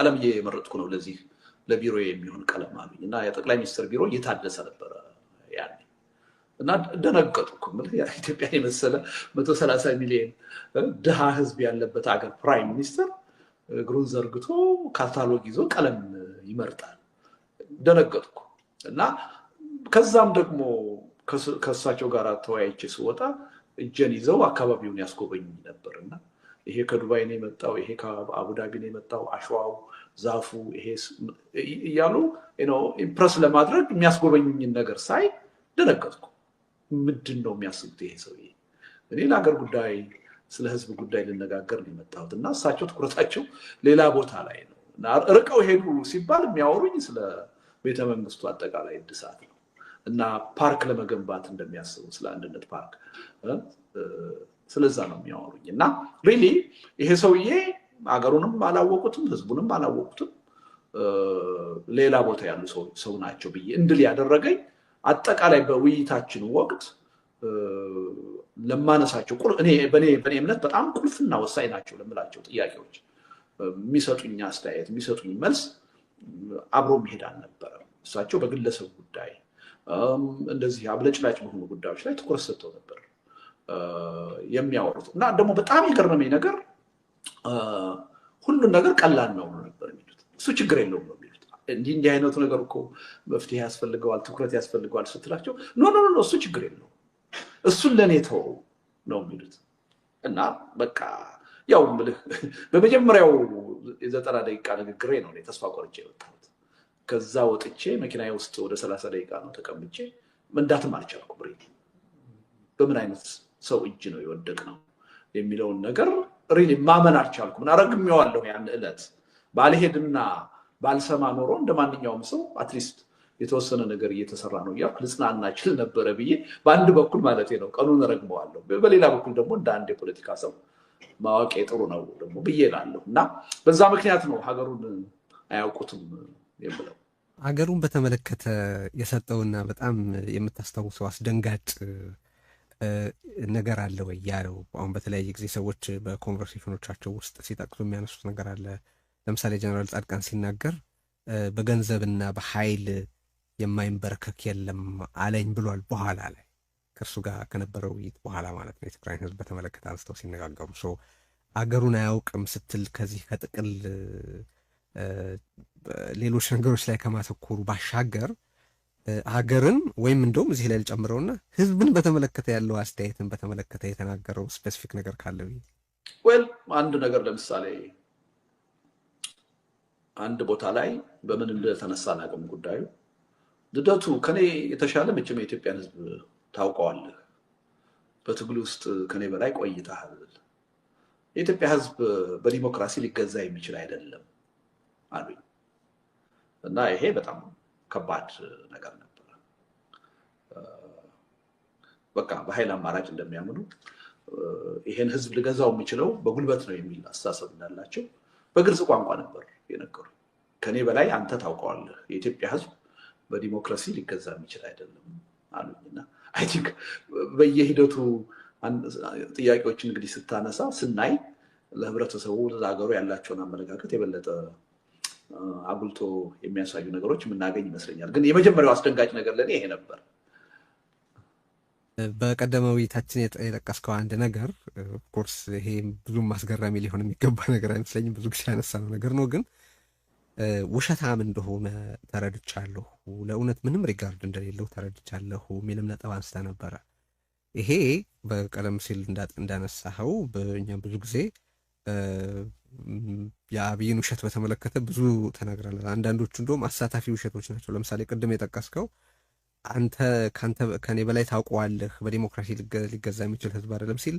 ቀለምዬ የመረጥኩ ነው ለዚህ ለቢሮ የሚሆን ቀለም አሉኝ እና የጠቅላይ ሚኒስትር ቢሮ እየታደሰ ነበረ ያኔ እና ደነገጥኩ። ኢትዮጵያን የመሰለ 130 ሚሊዮን ድሃ ህዝብ ያለበት አገር ፕራይም ሚኒስትር እግሩን ዘርግቶ ካታሎግ ይዞ ቀለም ይመርጣል። ደነገጥኩ እና ከዛም ደግሞ ከእሳቸው ጋር ተወያይቼ ስወጣ እጄን ይዘው አካባቢውን ያስጎበኝ ነበርና ይሄ ከዱባይ ነው የመጣው፣ ይሄ ከአቡዳቢ ነው የመጣው፣ አሸዋው፣ ዛፉ ይሄ እያሉ ኢምፕረስ ለማድረግ የሚያስጎበኙኝን ነገር ሳይ ደነገጥኩ። ምንድን ነው የሚያስቡት ይሄ ሰውዬ? እኔ ለሀገር ጉዳይ ስለ ህዝብ ጉዳይ ልነጋገር ነው የመጣሁት እና እሳቸው ትኩረታቸው ሌላ ቦታ ላይ ነው። ርቀው ሄዱ ሲባል የሚያወሩኝ ስለ ቤተመንግስቱ አጠቃላይ እድሳት ነው እና ፓርክ ለመገንባት እንደሚያስቡ ስለ አንድነት ፓርክ ስለዛ ነው የሚያወሩኝ እና ሪሊ ይሄ ሰውዬ አገሩንም አላወቁትም ህዝቡንም አላወቁትም ሌላ ቦታ ያሉ ሰው ናቸው ብዬ እንድል ያደረገኝ አጠቃላይ በውይይታችን ወቅት ለማነሳቸው በኔ እምነት በጣም ቁልፍና ወሳኝ ናቸው ለምላቸው ጥያቄዎች የሚሰጡኝ አስተያየት የሚሰጡኝ መልስ አብሮ መሄድ አልነበረም። እሳቸው በግለሰብ ጉዳይ እንደዚህ አብለጭላጭ በሆኑ ጉዳዮች ላይ ትኩረት ሰጥተው ነበር የሚያወሩት እና ደግሞ በጣም የገረመኝ ነገር ሁሉን ነገር ቀላል ነው ነበር የሚሉት። እሱ ችግር የለውም ነው የሚሉት። እንዲህ አይነቱ ነገር እኮ መፍትሄ ያስፈልገዋል፣ ትኩረት ያስፈልገዋል ስትላቸው ኖ እሱ ችግር የለውም እሱን ለእኔ ተወው ነው የሚሉት እና በቃ ያው በመጀመሪያው የ90 ደቂቃ ንግግሬ ነው ተስፋ ቆርጬ የወጣሁት። ከዛ ወጥቼ መኪናዬ ውስጥ ወደ 30 ደቂቃ ነው ተቀምጬ መንዳትም አልቻልኩም። ሪሊ በምን አይነት ሰው እጅ ነው የወደቅ ነው የሚለውን ነገር ሪሊ ማመን አልቻልኩም። እና ረግሜዋለሁ ያን ዕለት ባልሄድና ባልሰማ ኖሮ እንደማንኛውም ሰው አትሊስት የተወሰነ ነገር እየተሰራ ነው እያልኩ ልጽናና እችል ነበረ ብዬ በአንድ በኩል ማለት ነው ቀኑን ረግመዋለሁ። በሌላ በኩል ደግሞ እንደ አንድ የፖለቲካ ሰው ማወቅ ጥሩ ነው ደግሞ ብዬ እላለሁ እና በዛ ምክንያት ነው ሀገሩን አያውቁትም የምለው። ሀገሩን በተመለከተ የሰጠውና በጣም የምታስታውሰው አስደንጋጭ ነገር አለ ወይ ያለው? አሁን በተለያየ ጊዜ ሰዎች በኮንቨርሴሽኖቻቸው ውስጥ ሲጠቅሱ የሚያነሱት ነገር አለ። ለምሳሌ ጀነራል ጻድቃን ሲናገር በገንዘብና በኃይል የማይንበረከክ የለም አለኝ ብሏል። በኋላ ላይ ከእርሱ ጋር ከነበረው ውይይት በኋላ ማለት ነው የትግራይን ህዝብ በተመለከተ አንስተው ሲነጋገሩ አገሩን አያውቅም ስትል ከዚህ ከጥቅል ሌሎች ነገሮች ላይ ከማተኮሩ ባሻገር ሀገርን ወይም እንደውም እዚህ ላይ ልጨምረውና ህዝብን በተመለከተ ያለው አስተያየትን በተመለከተ የተናገረው ስፔሲፊክ ነገር ካለ አንድ ነገር ለምሳሌ አንድ ቦታ ላይ በምን እንደተነሳ አላውቅም ጉዳዩ ልደቱ ከኔ የተሻለ መቼም የኢትዮጵያን ህዝብ ታውቀዋለህ፣ በትግል ውስጥ ከኔ በላይ ቆይተሃል። የኢትዮጵያ ህዝብ በዲሞክራሲ ሊገዛ የሚችል አይደለም አሉኝ እና ይሄ በጣም ከባድ ነገር ነበር። በቃ በኃይል አማራጭ እንደሚያምኑ ይሄን ህዝብ ልገዛው የሚችለው በጉልበት ነው የሚል አስተሳሰብ እንዳላቸው በግልጽ ቋንቋ ነበር የነገሩ። ከኔ በላይ አንተ ታውቀዋለህ፣ የኢትዮጵያ ህዝብ በዲሞክራሲ ሊገዛ የሚችል አይደለም አሉኝና አይ ቲንክ በየሂደቱ ጥያቄዎች እንግዲህ ስታነሳ ስናይ ለህብረተሰቡ ለሀገሩ ያላቸውን አመለካከት የበለጠ አጉልቶ የሚያሳዩ ነገሮች የምናገኝ ይመስለኛል። ግን የመጀመሪያው አስደንጋጭ ነገር ለኔ ይሄ ነበር። በቀደመው ውይይታችን የጠቀስከው አንድ ነገር ኦፍኮርስ ይሄ ብዙም ማስገራሚ ሊሆን የሚገባ ነገር አይመስለኝም፣ ብዙ ጊዜ ያነሳነው ነገር ነው። ግን ውሸታም እንደሆነ ተረድቻለሁ፣ ለእውነት ምንም ሪጋርድ እንደሌለው ተረድቻለሁ የሚልም ነጥብ አንስተ ነበረ። ይሄ በቀደም ሲል እንዳነሳኸው በእኛም ብዙ ጊዜ የአብይን ውሸት በተመለከተ ብዙ ተናግረናል። አንዳንዶቹ እንደውም አሳታፊ ውሸቶች ናቸው። ለምሳሌ ቅድም የጠቀስከው አንተ ከኔ በላይ ታውቀዋለህ፣ በዲሞክራሲ ሊገዛ የሚችል ህዝብ አይደለም ሲል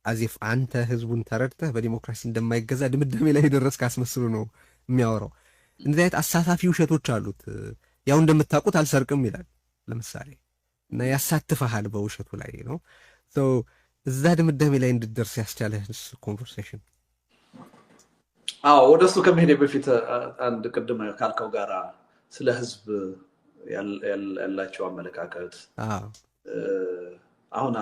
አዚፍ አንተ ህዝቡን ተረድተህ በዲሞክራሲ እንደማይገዛ ድምዳሜ ላይ የደረስክ አስመስሎ ነው የሚያወራው። እንደዚህ አይነት አሳታፊ ውሸቶች አሉት። ያው እንደምታውቁት አልሰርቅም ይላል ለምሳሌ እና ያሳትፈሃል በውሸቱ ላይ ነው። እዛ ድምዳሜ ላይ እንድደርስ ያስቻለህ ኮንቨርሴሽን? ወደሱ ከመሄዴ በፊት አንድ ቅድም ካልከው ጋራ ስለ ህዝብ ያላቸው አመለካከት አሁን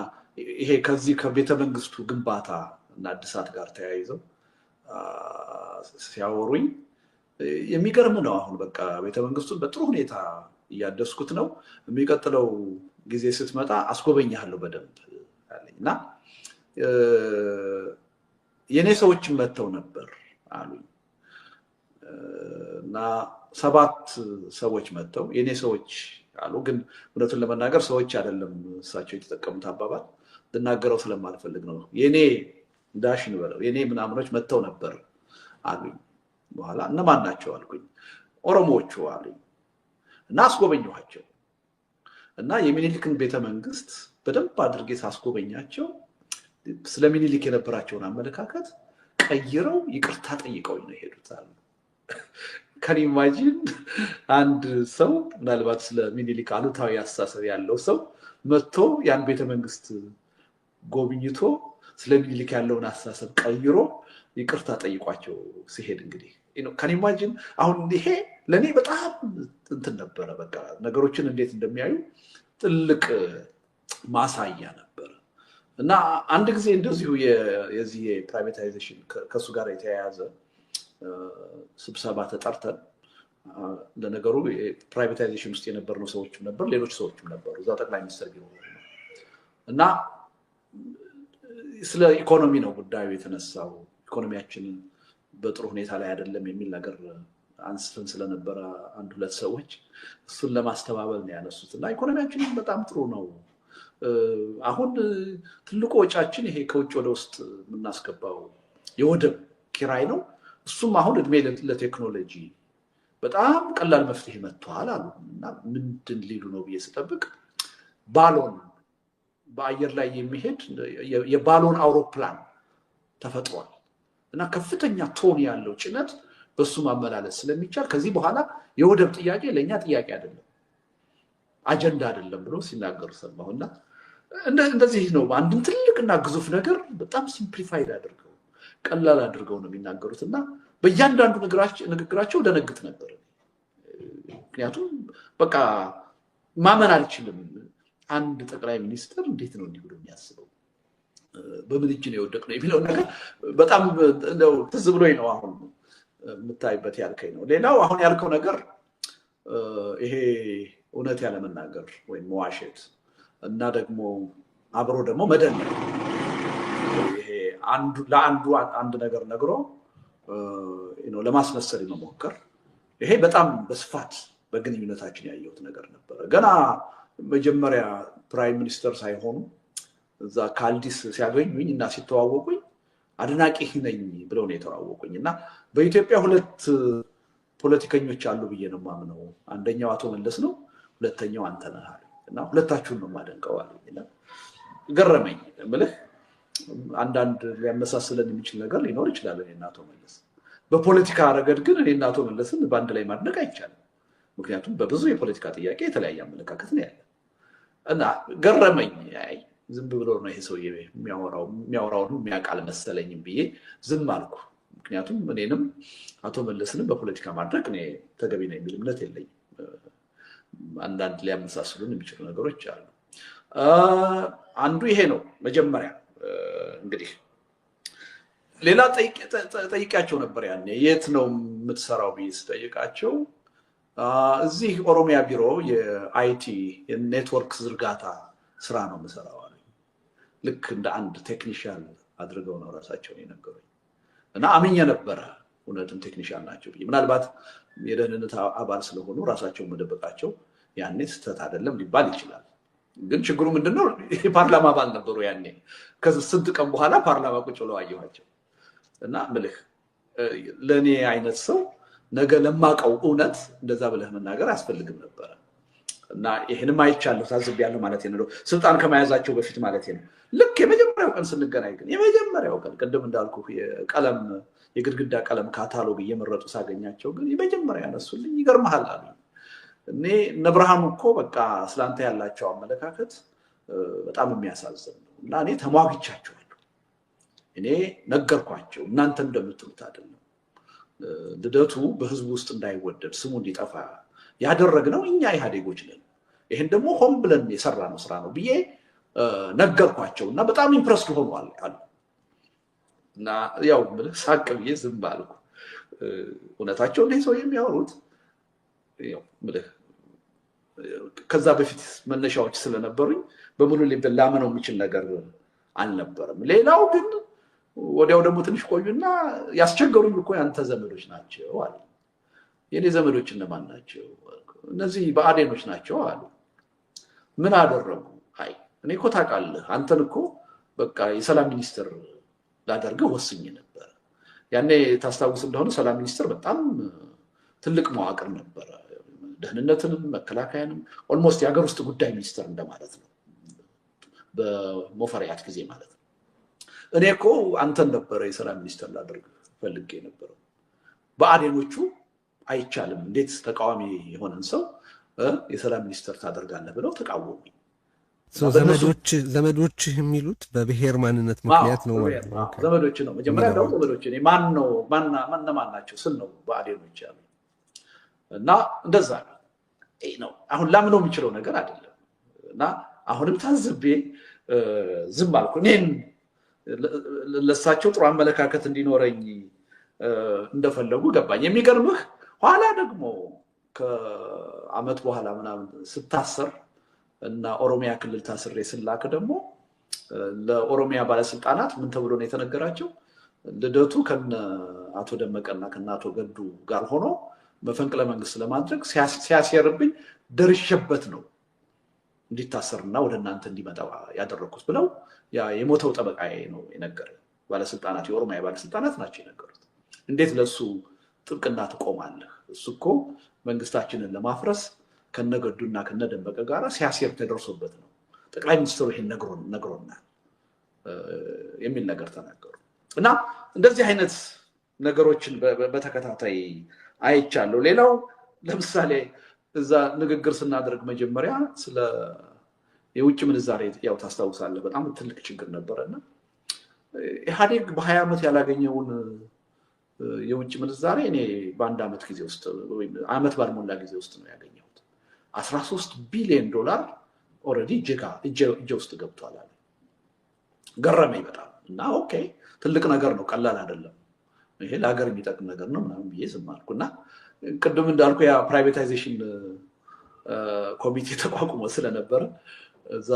ይሄ ከዚህ ከቤተመንግስቱ ግንባታ እና እድሳት ጋር ተያይዘው ሲያወሩኝ የሚገርም ነው። አሁን በቃ ቤተመንግስቱን በጥሩ ሁኔታ እያደስኩት ነው። የሚቀጥለው ጊዜ ስትመጣ አስጎበኛለሁ በደንብ አለኝና የኔ ሰዎች መተው ነበር አሉኝ እና 7 ሰዎች መተው የኔ ሰዎች አሉ። ግን እውነቱን ለመናገር ሰዎች አይደለም እሳቸው የተጠቀሙት አባባል ልናገረው ስለማልፈልግ ነው። የኔ ዳሽን በለው የኔ ምናምኖች መተው ነበር አሉኝ። በኋላ እነማን ናቸው አልኩኝ። ኦሮሞዎቹ አሉኝ እና አስጎበኘኋቸው እና የሚኒሊክን ቤተመንግስት በደንብ አድርጌ ሳስጎበኛቸው ስለ ሚኒሊክ የነበራቸውን አመለካከት ቀይረው ይቅርታ ጠይቀውኝ ነው የሄዱት አሉ። ከን ኢማጂን አንድ ሰው ምናልባት ስለ ሚኒሊክ አሉታዊ አስተሳሰብ ያለው ሰው መጥቶ ያን ቤተመንግስት ጎብኝቶ ስለ ሚኒሊክ ያለውን አስተሳሰብ ቀይሮ ይቅርታ ጠይቋቸው ሲሄድ እንግዲህ ከን ኢማጂን አሁን ይሄ ለኔ በጣም እንትን ነበረ። በቃ ነገሮችን እንዴት እንደሚያዩ ትልቅ ማሳያ ነበር። እና አንድ ጊዜ እንደዚሁ የዚህ ፕራይቬታይዜሽን ከሱ ጋር የተያያዘ ስብሰባ ተጠርተን ለነገሩ ፕራይቬታይዜሽን ውስጥ የነበርነው ሰዎችም ነበር፣ ሌሎች ሰዎችም ነበሩ እዛ ጠቅላይ ሚኒስትር ቢሮ እና ስለ ኢኮኖሚ ነው ጉዳዩ የተነሳው። ኢኮኖሚያችን በጥሩ ሁኔታ ላይ አይደለም የሚል ነገር አንስተን ስለነበረ 1-2 ሰዎች እሱን ለማስተባበል ነው ያነሱት። እና ኢኮኖሚያችን በጣም ጥሩ ነው። አሁን ትልቁ ወጫችን ይሄ ከውጭ ወደ ውስጥ የምናስገባው የወደብ ኪራይ ነው። እሱም አሁን እድሜ ለቴክኖሎጂ በጣም ቀላል መፍትሄ መጥቷል አሉ። እና ምንድን ሊሉ ነው ብዬ ስጠብቅ ባሎን በአየር ላይ የሚሄድ የባሎን አውሮፕላን ተፈጥሯል እና ከፍተኛ ቶን ያለው ጭነት በሱ ማመላለስ ስለሚቻል ከዚህ በኋላ የወደብ ጥያቄ ለኛ ጥያቄ አይደለም፣ አጀንዳ አይደለም ብሎ ሲናገሩ ሰማሁና እንደዚህ ነው። አንድን ትልቅና ግዙፍ ነገር በጣም ሲምፕሊፋይድ አድርገው ቀላል አድርገው ነው የሚናገሩትና በእያንዳንዱ ንግግራቸው ደነግጥ ነበር። ምክንያቱም በቃ ማመን አልችልም። አንድ ጠቅላይ ሚኒስትር እንዴት ነው እንዲህ ብሎ የሚያስበው? በምን እጅ ነው የወደቅነው የሚለው ነገር በጣም እንደው ትዝ ብሎኝ ነው አሁን የምታይበት ያልከኝ ነው። ሌላው አሁን ያልከው ነገር ይሄ እውነት ያለመናገር ወይም መዋሸት እና ደግሞ አብሮ ደግሞ መደነቅ፣ ይሄ ለአንዱ አንድ ነገር ነግሮ ለማስመሰል መሞከር፣ ይሄ በጣም በስፋት በግንኙነታችን ያየሁት ነገር ነበረ። ገና መጀመሪያ ፕራይም ሚኒስተር ሳይሆኑ እዛ ካልዲስ ሲያገኙኝ እና ሲተዋወቁኝ አድናቂ ነኝ ብለው ነው የተዋወቁኝ። እና በኢትዮጵያ 2 ፖለቲከኞች አሉ ብዬ ነው የማምነው። አንደኛው አቶ መለስ ነው፣ ሁለተኛው አንተ ነህ አሉኝ። እና ሁለታችሁን ነው የማደንቀው አሉኝ። እና ገረመኝ። እምልህ አንዳንድ ሊያመሳስለን የሚችል ነገር ሊኖር ይችላል እኔና አቶ መለስ። በፖለቲካ ረገድ ግን እኔና አቶ መለስን በአንድ ላይ ማድነቅ አይቻልም። ምክንያቱም በብዙ የፖለቲካ ጥያቄ የተለያየ አመለካከት ነው ያለ። እና ገረመኝ። ዝም ብሎ ነው ይሄ ሰው የሚያወራውን የሚያውቃል መሰለኝም ብዬ ዝም አልኩ። ምክንያቱም እኔንም አቶ መለስንም በፖለቲካ ማድረግ እኔ ተገቢ ነው የሚል እምነት የለኝም። አንዳንድ ሊያመሳስሉን የሚችሉ ነገሮች አሉ። አንዱ ይሄ ነው። መጀመሪያ እንግዲህ ሌላ ጠይቂያቸው ነበር ያኔ የት ነው የምትሰራው ብዬ ስጠይቃቸው እዚህ ኦሮሚያ ቢሮ የአይቲ የኔትወርክ ዝርጋታ ስራ ነው የምሰራው አሉኝ። ልክ እንደ አንድ ቴክኒሻን አድርገው ነው ራሳቸውን የነገሩኝ። እና አምኜ ነበረ እውነትም ቴክኒሻን ናቸው ብዬ። ምናልባት የደህንነት አባል ስለሆኑ ራሳቸውን መደበቃቸው ያኔ ስህተት አይደለም ሊባል ይችላል። ግን ችግሩ ምንድነው? የፓርላማ አባል ነበሩ ያኔ። ከስንት ቀን በኋላ ፓርላማ ቁጭ ብለው አየኋቸው። እና ምልህ ለእኔ አይነት ሰው ነገ ለማቀው እውነት እንደዛ ብለህ መናገር አያስፈልግም ነበረ። እና ይሄንም አይቻለሁ ታዝቤያለሁ ማለት ነው። ስልጣን ከመያዛቸው በፊት ማለት ነው። ልክ የመጀመሪያው ቀን ስንገናኝ ግን የመጀመሪያው ቀን ቅድም እንዳልኩ የቀለም የግድግዳ ቀለም ካታሎግ እየመረጡ ሳገኛቸው ግን የመጀመሪያ ያነሱልኝ ይገርምሃል አሉ። እኔ እነ ብርሃኑ እኮ በቃ ስላንተ ያላቸው አመለካከት በጣም የሚያሳዝን ነው እና እኔ ተሟግቻቸዋለሁ። እኔ ነገርኳቸው እናንተ እንደምትሉት አይደለም። ልደቱ በህዝቡ ውስጥ እንዳይወደድ ስሙ እንዲጠፋ ያደረግነው እኛ ኢህአዴጎች ነን። ይሄን ደግሞ ሆን ብለን የሰራነው ስራ ነው ብዬ ነገርኳቸው እና በጣም ኢምፕረስድ ሆኗል አሉ። እና ያው ሳቅ ብዬ ዝም አልኩ። እውነታቸው እንደ ሰው የሚያወሩት ያው ምልህ ከዛ በፊት መነሻዎች ስለነበሩኝ በሙሉ ላመነው የሚችል ነገር አልነበረም። ሌላው ግን ወዲያው ደግሞ ትንሽ ቆዩና ያስቸገሩኝ እኮ ያንተ ዘመዶች ናቸው አሉ። የኔ ዘመዶች እነማን ናቸው? እነዚህ ብአዴኖች ናቸው አሉ። ምን አደረጉ? አይ እኔ እኮ ታውቃለህ፣ አንተን እኮ በቃ የሰላም ሚኒስትር ላደርገው ወስኜ ነበር። ያኔ ታስታውስ እንደሆነ ሰላም ሚኒስትር በጣም ትልቅ መዋቅር ነበረ። ደህንነትንም መከላከያንም ኦልሞስት የሀገር ውስጥ ጉዳይ ሚኒስትር እንደማለት ነው በሞፈሪያት ጊዜ ማለት ነው። እኔ እኮ አንተን ነበረ የሰላም ሚኒስትር ላደርግ ፈልጌ ነበረው። ብአዴኖቹ አይቻልም፣ እንዴት ተቃዋሚ የሆነን ሰው የሰላም ሚኒስትር ታደርጋለህ ብለው ተቃወሙኝ። ዘመዶች የሚሉት በብሔር ማንነት ምክንያት ነው ማለት ነው። ዘመዶች ነው መጀመሪያ እንደው ዘመዶች እኔ ማን ናቸው ስል ነው ብአዴኖች ያሉ እና እንደዛ ነው። አሁን ላምነው የሚችለው ነገር አይደለም እና አሁንም ታዝቤ ዝም አልኩ። እኔን ለሳቸው ጥሩ አመለካከት እንዲኖረኝ እንደፈለጉ ገባኝ። የሚገርምህ ኋላ ደግሞ ከአመት በኋላ ምናምን ስታሰር እና ኦሮሚያ ክልል ታስሬ ስላክ ደግሞ ለኦሮሚያ ባለስልጣናት ምን ተብሎ ነው የተነገራቸው? ልደቱ ከነ አቶ ደመቀና ከነ አቶ ገዱ ጋር ሆኖ መፈንቅለ መንግስት ለማድረግ ሲያሴርብኝ ደርሼበት ነው እንዲታሰርና ወደ እናንተ እንዲመጣ ያደረኩት ብለው የሞተው ጠበቃዬ ነው የነገረኝ። ባለስልጣናት የኦሮሚያ ባለስልጣናት ናቸው የነገሩት። እንዴት ለሱ ጥብቅና ትቆማለህ? እሱ እኮ መንግስታችንን ለማፍረስ ከነገዱና ከነደመቀ ጋር ሲያሴር ተደርሶበት ነው። ጠቅላይ ሚኒስትሩ ይሄን ነግሮናል የሚል ነገር ተናገሩ። እና እንደዚህ አይነት ነገሮችን በተከታታይ አይቻለሁ። ሌላው ለምሳሌ እዛ ንግግር ስናደርግ መጀመሪያ ስለ የውጭ ምንዛሬ ያው ታስታውሳለህ በጣም ትልቅ ችግር ነበረና ኢህአዴግ በ20 ዓመት ያላገኘውን የውጭ ምንዛሬ እኔ በአንድ ዓመት ጊዜ ውስጥ ወይ ዓመት ባልሞላ ጊዜ ውስጥ ነው ያገኘሁት። 13 ቢሊዮን ዶላር ኦልሬዲ እጄ ውስጥ ገብቷል አለ። ገረመኝ በጣም እና ኦኬ ትልቅ ነገር ነው፣ ቀላል አይደለም፣ ይሄ ለሀገር የሚጠቅም ነገር ነው ምናምን ብዬ ዝም አልኩና ቅድም እንዳልኩ ያ ፕራይቬታይዜሽን ኮሚቴ ተቋቁሞ ስለነበረ እዛ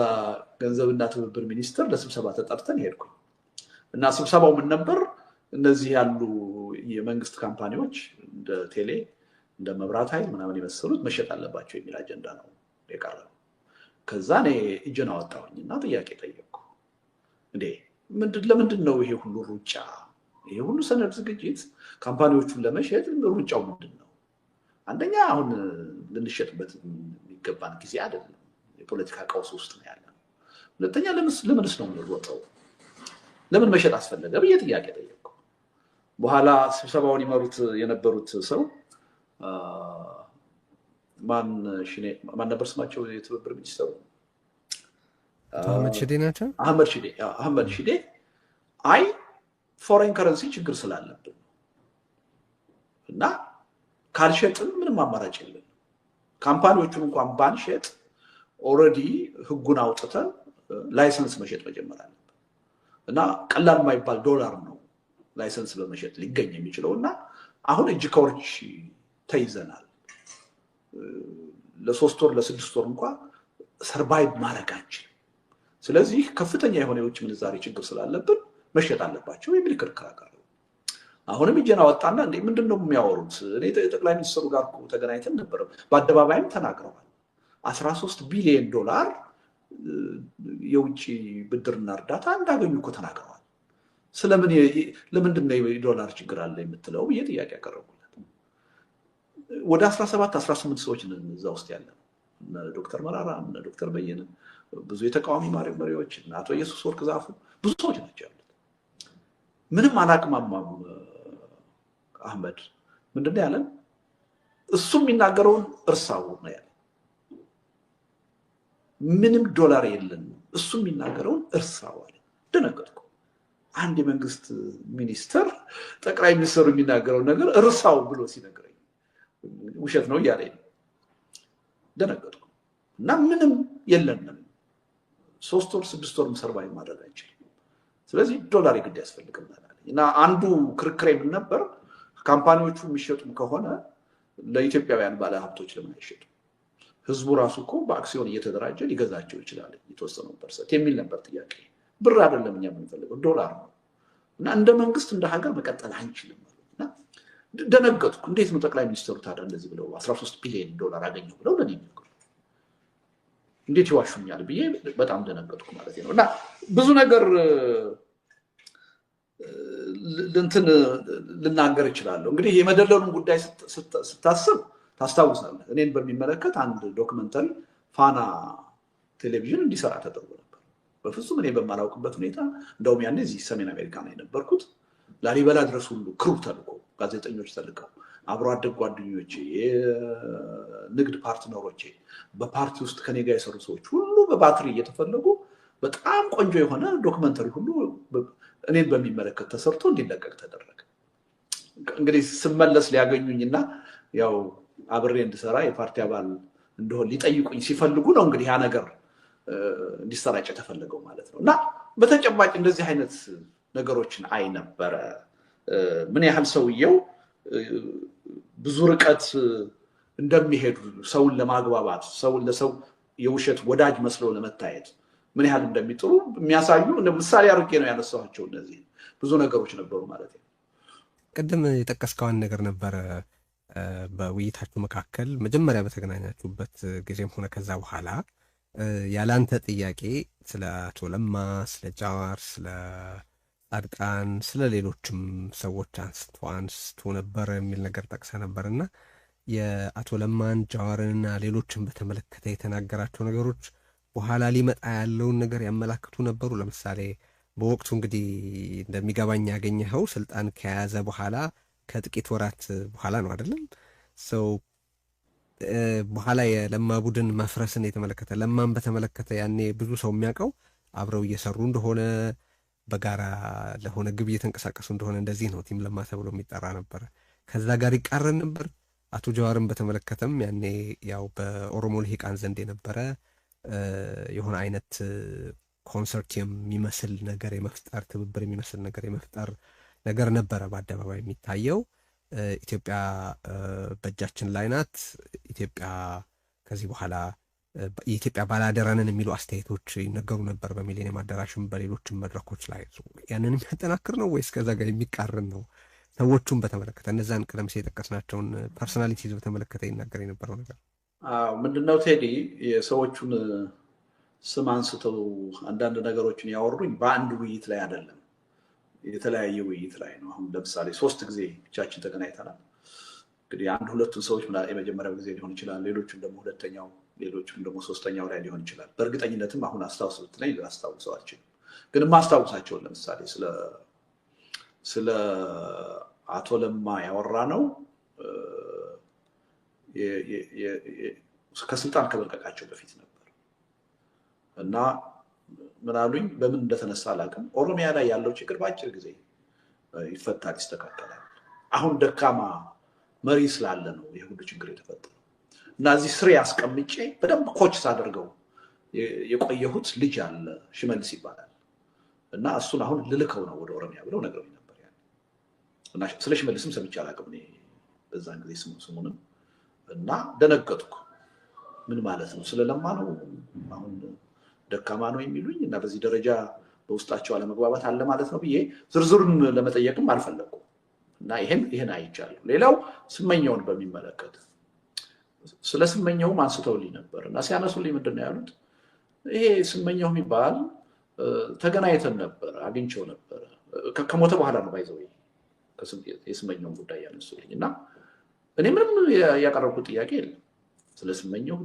ገንዘብና ትብብር ሚኒስቴር ለስብሰባ ተጠርተን ሄድኩኝ እና ስብሰባው ምን ነበር? እነዚህ ያሉ የመንግስት ካምፓኒዎች እንደ ቴሌ እንደ መብራት ኃይል ምናምን የመሰሉት መሸጥ አለባቸው የሚል አጀንዳ ነው የቀረበው። ከዛ እኔ እጄን አወጣሁኝና ጥያቄ ጠየቅኩ። እንዴ ለምንድን ነው ይሄ ሁሉ ሩጫ? ይሄ ሁሉ ሰነድ ዝግጅት ካምፓኒዎቹን ለመሸጥ ሩጫው ምንድን ነው? አንደኛ አሁን ልንሸጥበት የሚገባን ጊዜ አይደለም፣ የፖለቲካ ቀውስ ውስጥ ነው ያለነው። ሁለተኛ ለምንስ ነው የምንሮጠው? ለምን መሸጥ አስፈለገ ብዬ ጥያቄ ጠየቅኩ። በኋላ ስብሰባውን ይመሩት የነበሩት ሰው ማን ነበር ስማቸው? የትብብር ሚኒስትሩ አህመድ ሺዴ ናቸው። አህመድ ሺዴ አይ ፎሬን ከረንሲ ችግር ስላለብን እና ካልሸጥን ምንም አማራጭ የለም፣ ካምፓኒዎቹን እንኳን ባንሸጥ ኦልሬዲ ህጉን አውጥተን ላይሰንስ መሸጥ መጀመር አለብን እና ቀላል የማይባል ዶላር ነው ላይሰንስ በመሸጥ ሊገኝ የሚችለው እና አሁን እጅ ከወርች ተይዘናል። ለ3 ወር ለ6 ወር እንኳን ሰርቫይቭ ማድረግ አንችልም። ስለዚህ ከፍተኛ የሆነ የውጭ ምንዛሬ ችግር ስላለብን መሸጥ አለባቸው የሚል ክርክር አቀረቡ። አሁንም እጄን አወጣና እንዴ ምንድነው የሚያወሩት? እኔ ጠቅላይ ሚኒስትሩ ጋር ተገናኝተን ነበር፣ በአደባባይም ተናግረዋል። 13 ቢሊዮን ዶላር የውጭ ብድርና እርዳታ እንዳገኙ እኮ ተናግረዋል። ለምንድን ነው የዶላር ችግር አለ የምትለው ብዬ ጥያቄ ያቀረቡለት። ወደ 17-18 ሰዎች እዛ ውስጥ ያለ ዶክተር መራራ ዶክተር በየነ ብዙ የተቃዋሚ መሪዎች እና አቶ ኢየሱስ ወርቅ ዛፉ ብዙ ሰዎች ናቸው ያሉት። ምንም አላቅማማም። አህመድ ምንድን ነው ያለን? እሱ የሚናገረውን እርሳው ነው ያለ። ምንም ዶላር የለን፣ እሱ የሚናገረውን እርሳው አለ። ደነገጥኩ። አንድ የመንግስት ሚኒስትር ጠቅላይ ሚኒስትሩ የሚናገረውን ነገር እርሳው ብሎ ሲነግረኝ ውሸት ነው እያለኝ ደነገጥኩ እና ምንም የለንም፣ 3 ወር 6 ወር ሰርቫይቭ ማድረግ አይችልም። ስለዚህ ዶላር የግድ ያስፈልግናል እና አንዱ ክርክሬ ምን ነበር? ካምፓኒዎቹ የሚሸጡም ከሆነ ለኢትዮጵያውያን ባለሀብቶች ለምን አይሸጡም? ህዝቡ ራሱ እኮ በአክሲዮን እየተደራጀ ሊገዛቸው ይችላል የተወሰነው ፐርሰንት የሚል ነበር ጥያቄ። ብር አይደለም እኛ የምንፈልገው ዶላር ነው። እና እንደ መንግስት እንደ ሀገር መቀጠል አንችልም። እና ደነገጥኩ። እንዴት ነው ጠቅላይ ሚኒስትሩ ታዲያ እንደዚህ ብለው 13 ቢሊዮን ዶላር አገኘው ብለው ለኔ የሚነግሩ? እንዴት ይዋሹኛል ብዬ በጣም ደነገጥኩ ማለት ነው። እና ብዙ ነገር እንትን ልናገር እችላለሁ። እንግዲህ የመደለሉን ጉዳይ ስታስብ ታስታውሳለህ። እኔን በሚመለከት አንድ ዶክመንተሪ ፋና ቴሌቪዥን እንዲሰራ ተደርጎ ነበር። በፍጹም እኔ በማላውቅበት ሁኔታ እንደውም ያኔ እዚህ ሰሜን አሜሪካ ነው የነበርኩት። ላሊበላ ድረስ ሁሉ ክሩ ተልኮ ጋዜጠኞች ተልከው አብሮ አደግ ጓደኞቼ፣ የንግድ ፓርትነሮቼ፣ በፓርቲ ውስጥ ከኔ ጋር የሰሩ ሰዎች ሁሉ በባትሪ እየተፈለጉ በጣም ቆንጆ የሆነ ዶክመንተሪ ሁሉ እኔን በሚመለከት ተሰርቶ እንዲለቀቅ ተደረገ። እንግዲህ ስመለስ ሊያገኙኝና ያው አብሬ እንድሰራ የፓርቲ አባል እንደሆን ሊጠይቁኝ ሲፈልጉ ነው እንግዲህ ያ ነገር እንዲሰራጭ የተፈለገው ማለት ነው። እና በተጨባጭ እንደዚህ አይነት ነገሮችን አይ ነበረ። ምን ያህል ሰውየው ብዙ ርቀት እንደሚሄዱ ሰውን ለማግባባት ሰውን ለሰው የውሸት ወዳጅ መስለው ለመታየት ምን ያህል እንደሚጥሩ የሚያሳዩ ምሳሌ አድርጌ ነው ያነሳኋቸው። እነዚህ ብዙ ነገሮች ነበሩ ማለት ነው። ቅድም የጠቀስከውን ነገር ነበረ በውይይታችሁ መካከል መጀመሪያ በተገናኛችሁበት ጊዜም ሆነ ከዛ በኋላ ያላንተ ጥያቄ ስለ አቶ ለማ፣ ስለ ጃዋር፣ ስለ ጻድቃን፣ ስለ ሌሎችም ሰዎች አንስቶ ነበር የሚል ነገር ጠቅሰ ነበርና የአቶ ለማን ጃዋርንና ሌሎችን በተመለከተ የተናገራቸው ነገሮች በኋላ ሊመጣ ያለውን ነገር ያመላክቱ ነበሩ። ለምሳሌ በወቅቱ እንግዲህ እንደሚገባኝ ያገኘኸው ስልጣን ከያዘ በኋላ ከጥቂት ወራት በኋላ ነው አይደለም? ሰው በኋላ የለማ ቡድን መፍረስን የተመለከተ ለማን በተመለከተ ያኔ ብዙ ሰው የሚያውቀው አብረው እየሰሩ እንደሆነ በጋራ ለሆነ ግብ እየተንቀሳቀሱ እንደሆነ እንደዚህ ነው ቲም ለማ ተብሎ የሚጠራ ነበረ። ከዛ ጋር ይቃረን ነበር። አቶ ጀዋርን በተመለከተም ያኔ ያው በኦሮሞ ልሂቃን ዘንድ የነበረ የሆነ አይነት ኮንሰርቲየም የሚመስል ነገር የመፍጠር ትብብር የሚመስል ነገር የመፍጠር ነገር ነበረ በአደባባይ የሚታየው። ኢትዮጵያ በእጃችን ላይ ናት፣ ኢትዮጵያ ከዚህ በኋላ የኢትዮጵያ ባላደራንን የሚሉ አስተያየቶች ይነገሩ ነበር በሚሊኒየም አዳራሽም በሌሎችም መድረኮች ላይ። ያንን የሚያጠናክር ነው ወይስ ከዛ ጋር የሚቃረን ነው? ሰዎቹን በተመለከተ እነዛን ቀደም ሲል የጠቀስናቸውን ፐርሶናሊቲዝ በተመለከተ ይናገር የነበረው ነገር ምንድነው? ቴዲ የሰዎቹን ስም አንስተው አንዳንድ ነገሮችን ያወሩኝ በአንድ ውይይት ላይ አይደለም፣ የተለያየ ውይይት ላይ ነው። አሁን ለምሳሌ 3 ጊዜ ብቻችን ተገናኝተናል። እንግዲህ አንድ ሁለቱን ሰዎች የመጀመሪያው ጊዜ ሊሆን ይችላል፣ ሌሎችም ደግሞ ሁለተኛው፣ ሌሎችም ደግሞ 3ኛው ላይ ሊሆን ይችላል። በእርግጠኝነትም አሁን አስታውስ ብትለኝ ላስታውሰው አልችልም። ግን ማስታውሳቸውን ለምሳሌ ስለ አቶ ለማ ያወራ ነው ከስልጣን ከመልቀቃቸው በፊት ነበር እና ምን አሉኝ፣ በምን እንደተነሳ አላውቅም። ኦሮሚያ ላይ ያለው ችግር በአጭር ጊዜ ይፈታል፣ ይስተካከላል። አሁን ደካማ መሪ ስላለ ነው ይህ ሁሉ ችግር የተፈጠረው እና እዚህ ስሬ አስቀምጬ በደንብ ኮች ሳደርገው የቆየሁት ልጅ አለ፣ ሽመልስ ይባላል እና እሱን አሁን ልልከው ነው ወደ ኦሮሚያ ብለው ነግረውኝ ነበር። እና ስለ ሽመልስም ሰምቼ አላውቅም እኔ በዛን ጊዜ ስሙንም እና ደነገጥኩ። ምን ማለት ነው? ስለለማ ነው አሁን ደካማ ነው የሚሉኝ እና በዚህ ደረጃ በውስጣቸው አለመግባባት አለ ማለት ነው ብዬ ዝርዝሩን ለመጠየቅም አልፈለኩም እና ይሄን አይቻለሁ። ሌላው ስመኘውን በሚመለከት ስለ ስመኘውም አንስተውልኝ ነበር እና ሲያነሱልኝ ምንድን ነው ያሉት? ይሄ ስመኘው የሚባል ተገናኝተን ነበር፣ አግኝቼው ነበር። ከሞተ በኋላ ነው ባይዘው የስመኘውን ጉዳይ ያነሱልኝ እና እኔ ምንም ያቀረብኩት ጥያቄ የለም። ስለ ስመኘው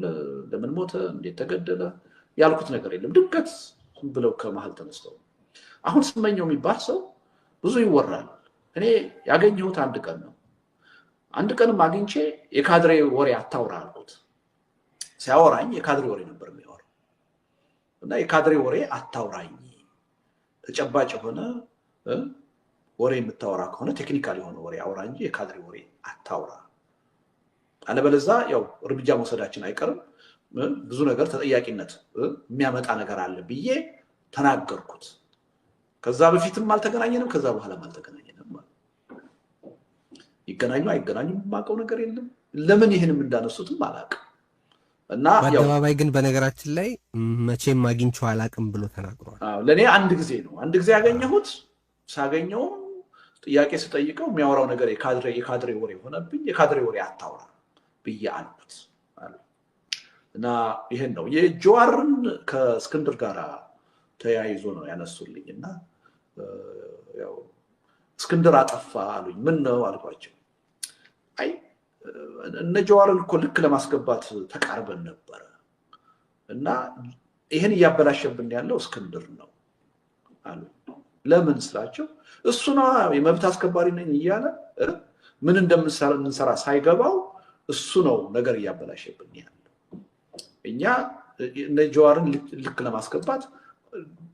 ለምን ሞተ፣ እንዴት ተገደለ ያልኩት ነገር የለም። ድንገት ብለው ከመሀል ተነስተው አሁን ስመኘው የሚባል ሰው ብዙ ይወራል። እኔ ያገኘሁት አንድ ቀን ነው። አንድ ቀንም አግኝቼ የካድሬ ወሬ አታውራ አልኩት። ሲያወራኝ የካድሬ ወሬ ነበር የሚያወራው እና የካድሬ ወሬ አታውራኝ፣ ተጨባጭ የሆነ ወሬ የምታወራ ከሆነ ቴክኒካል የሆነ ወሬ አውራ እንጂ የካድሬ ወሬ አታውራ፣ አለበለዛ ያው እርምጃ መውሰዳችን አይቀርም፣ ብዙ ነገር ተጠያቂነት የሚያመጣ ነገር አለ ብዬ ተናገርኩት። ከዛ በፊትም አልተገናኘንም፣ ከዛ በኋላም አልተገናኘንም። ይገናኙ አይገናኙም የማውቀው ነገር የለም። ለምን ይህንም እንዳነሱትም አላውቅም። እና በአደባባይ ግን በነገራችን ላይ መቼም አግኝቼው አላውቅም ብሎ ተናግሯል። ለእኔ አንድ ጊዜ ነው ያገኘሁት። ሳገኘውም ጥያቄ ስጠይቀው የሚያወራው ነገር የካድሬ ወሬ ሆነብኝ። የካድሬ ወሬ አታውራ ብዬ አልኩት እና ይሄን ነው የጀዋርን ከእስክንድር ጋር ተያይዞ ነው ያነሱልኝ። እና ያው እስክንድር አጠፋ አሉኝ። ምን ነው አልኳቸው። አይ እነ ጀዋርን እኮ ልክ ለማስገባት ተቃርበን ነበረ እና ይሄን እያበላሸብን ያለው እስክንድር ነው አሉ። ለምን ስላቸው እሱ ነው የመብት አስከባሪ ነኝ እያለ ምን እንደምንሰራ ሳይገባው እሱ ነው ነገር እያበላሸብን ያለው። እኛ እነ ጀዋርን ልክ ለማስገባት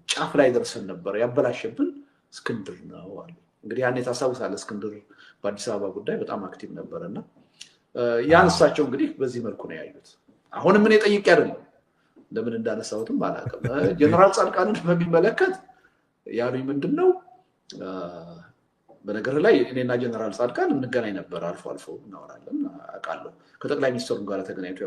ጫፍ ላይ ደርሰን ነበር፣ ያበላሸብን እስክንድር ነው አሉ። እንግዲህ ያኔ ታስታውሳለህ እስክንድር በአዲስ አበባ ጉዳይ በጣም አክቲቭ ነበርና ያንሳቸው እንግዲህ በዚህ መልኩ ነው ያዩት። አሁንም እኔ ጠይቄ አይደለም ለምን እንዳነሳሁትም አላውቅም። ጀነራል ጻድቃንን በሚመለከት ያሉኝ ምንድነው፣ በነገር ላይ እኔና ጀነራል ጻድቃን እንገናኝ ነበር፣ አልፎ አልፎ እናወራለን፣ አውቃለሁ። ከጠቅላይ ሚኒስትሩ ጋር ተገናኝቶ